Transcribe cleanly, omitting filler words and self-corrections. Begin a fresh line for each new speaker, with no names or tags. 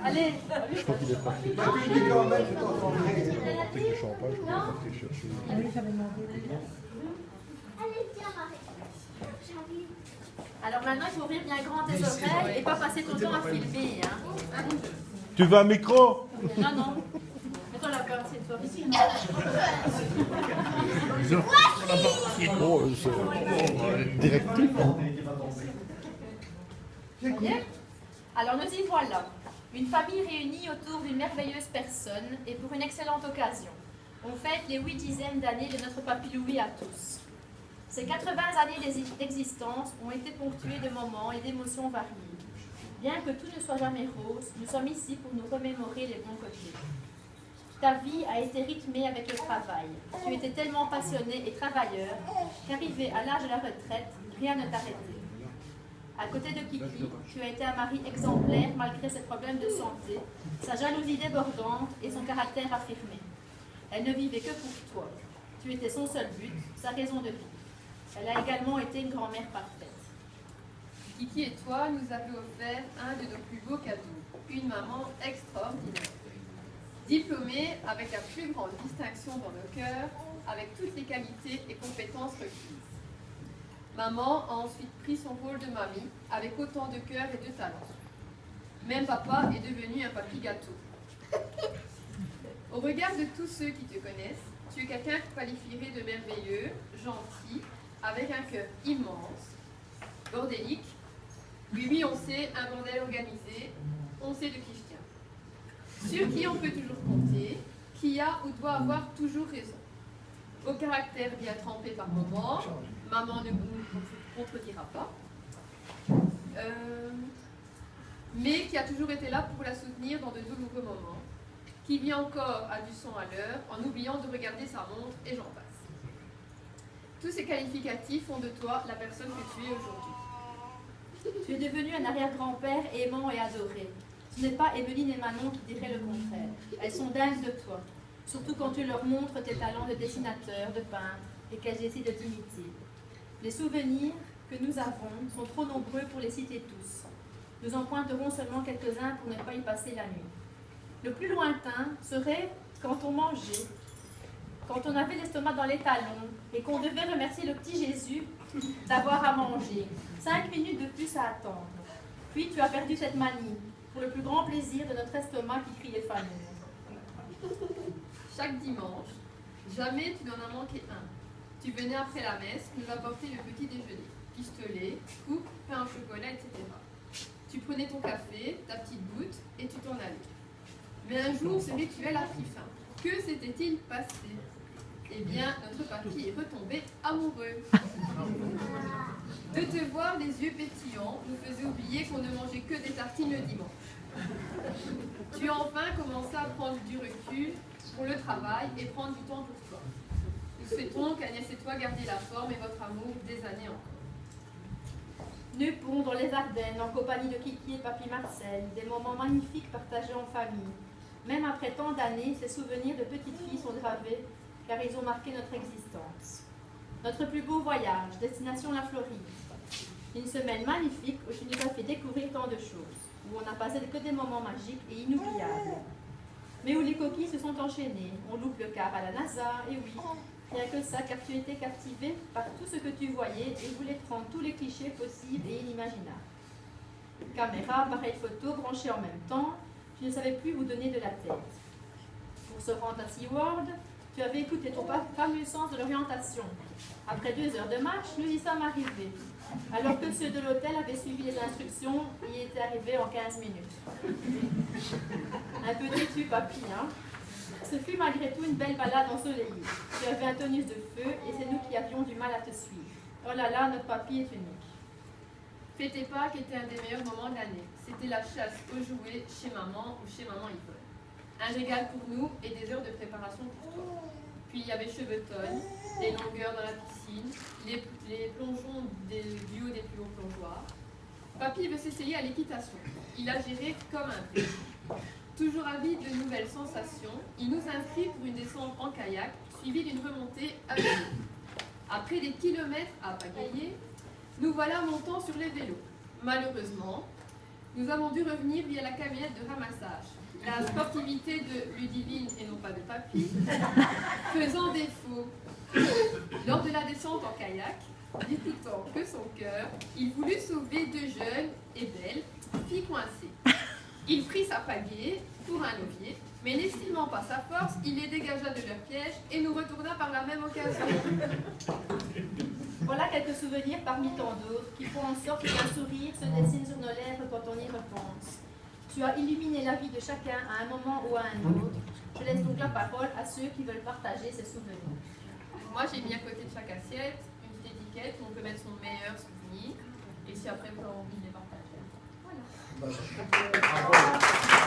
Allez.
Je crois qu'il est parti. Avec du champagne, je crois qu'il est parti chercher.
Alors maintenant, il faut ouvrir bien grand tes oreilles et pas passer ton temps à filmer. Hein.
Tu veux un micro?
Non, non. Mets-toi la carte, c'est toi.
Oh, c'est directif.
Voyez? Alors nous y voilà. Une famille réunie autour d'une merveilleuse personne et pour une excellente occasion. On fête les 8 dizaines d'années de notre papy Louis à tous. Ces 80 années d'existence ont été ponctuées de moments et d'émotions variées. Bien que tout ne soit jamais rose, nous sommes ici pour nous remémorer les bons côtés. Ta vie a été rythmée avec le travail. Tu étais tellement passionné et travailleur qu'arrivé à l'âge de la retraite, rien ne t'arrêtait. À côté de Kiki, tu as été un mari exemplaire malgré ses problèmes de santé, sa jalousie débordante et son caractère affirmé. Elle ne vivait que pour toi. Tu étais son seul but, sa raison de vie. Elle a également été une grand-mère parfaite.
Kiki et toi nous avez offert un de nos plus beaux cadeaux, une maman extraordinaire. Diplômée avec la plus grande distinction dans nos cœurs, avec toutes les qualités et compétences requises. Maman a ensuite pris son rôle de mamie avec autant de cœur et de talent. Même papa est devenu un papy gâteau. Au regard de tous ceux qui te connaissent, tu es quelqu'un qu'on qualifierait de merveilleux, gentil, avec un cœur immense, bordélique. Oui, on sait, un bordel organisé, on sait de qui je tiens. Sur qui on peut toujours compter, qui a ou doit avoir toujours raison. Au caractère bien trempé par moments, maman ne nous contredira pas, mais qui a toujours été là pour la soutenir dans de douloureux moments, qui vit encore à du son à l'heure en oubliant de regarder sa montre et j'en passe. Tous ces qualificatifs font de toi la personne que tu es aujourd'hui.
Tu es devenu un arrière-grand-père aimant et adoré. Ce n'est pas Emeline et Manon qui diraient le contraire. Elles sont dingues de toi, surtout quand tu leur montres tes talents de dessinateur, de peintre, et qu'elles essaient de t'imiter. Les souvenirs que nous avons sont trop nombreux pour les citer tous. Nous en pointerons seulement quelques-uns pour ne pas y passer la nuit. Le plus lointain serait quand on mangeait, quand on avait l'estomac dans les talons et qu'on devait remercier le petit Jésus d'avoir à manger. 5 minutes de plus à attendre. Puis tu as perdu cette manie, pour le plus grand plaisir de notre estomac qui criait famine.
Chaque dimanche, jamais tu n'en as manqué un. Tu venais après la messe nous apporter le petit déjeuner, pistolet, coupe, pain au chocolat, etc. Tu prenais ton café, ta petite goutte et tu t'en allais. Mais un jour, ce rituel a pris fin. Que s'était-il passé? Eh bien, notre papy est retombé amoureux. De te voir les yeux pétillants nous faisait oublier qu'on ne mangeait que des tartines le dimanche. Tu as enfin commencé à prendre du recul pour le travail et prendre du temps pour toi. Nous souhaitons qu'Agnès et toi gardiez la forme et votre amour des années encore.
Nupont dans les Ardennes, en compagnie de Kiki et Papy Marcel, des moments magnifiques partagés en famille. Même après tant d'années, ces souvenirs de petite fille sont gravés, car ils ont marqué notre existence. Notre plus beau voyage, destination la Floride. Une semaine magnifique où tu nous as fait découvrir tant de choses, où on n'a passé que des moments magiques et inoubliables. Mais où les coquilles se sont enchaînées, on loupe le quart à la NASA, et oui, rien que ça, car tu étais captivé par tout ce que tu voyais et voulais prendre tous les clichés possibles et inimaginables. Caméra, appareil photo branchés en même temps, tu ne savais plus où donner de la tête. Pour se rendre à SeaWorld, tu avais écouté ton fameux sens de l'orientation. Après 2 heures de marche, nous y sommes arrivés, alors que ceux de l'hôtel avaient suivi les instructions et y étaient arrivés en 15 minutes. Un peu déçu, papy, hein? Ce fut malgré tout une belle balade ensoleillée. Tu avais un tonus de feu et c'est nous qui avions du mal à te suivre. Oh là là, notre papy est unique.
Fêter Pâques était un des meilleurs moments de l'année. C'était la chasse aux jouets chez maman ou chez maman Yvonne. Un régal pour nous et des heures de préparation pour toi. Puis il y avait Chevetonne, les longueurs dans la piscine, les plongeons du haut des plus hauts plongeoirs. Papy veut s'essayer à l'équitation. Il a géré comme un prix. Toujours avide de nouvelles sensations, il nous inscrit pour une descente en kayak, suivie d'une remontée à vélo. Après des kilomètres à pagayer, nous voilà montant sur les vélos. Malheureusement, nous avons dû revenir via la camionnette de ramassage. La sportivité de Ludivine, et non pas de Papy, faisant défaut. Lors de la descente en kayak, n'écoutant que son cœur, il voulut sauver deux jeunes et belles filles coincées. Il prit sa pagaie pour un levier, mais n'estimant pas sa force, il les dégagea de leur piège et nous retourna par la même occasion.
Voilà quelques souvenirs parmi tant d'autres qui font en sorte qu'un sourire se dessine sur nos lèvres quand on y repense. Tu as illuminé la vie de chacun à un moment ou à un autre. Je laisse donc la parole à ceux qui veulent partager ces souvenirs.
Moi, j'ai mis à côté de chaque assiette une petite étiquette où on peut mettre son meilleur souvenir. Et si après vous avez envie de les partager. Voilà.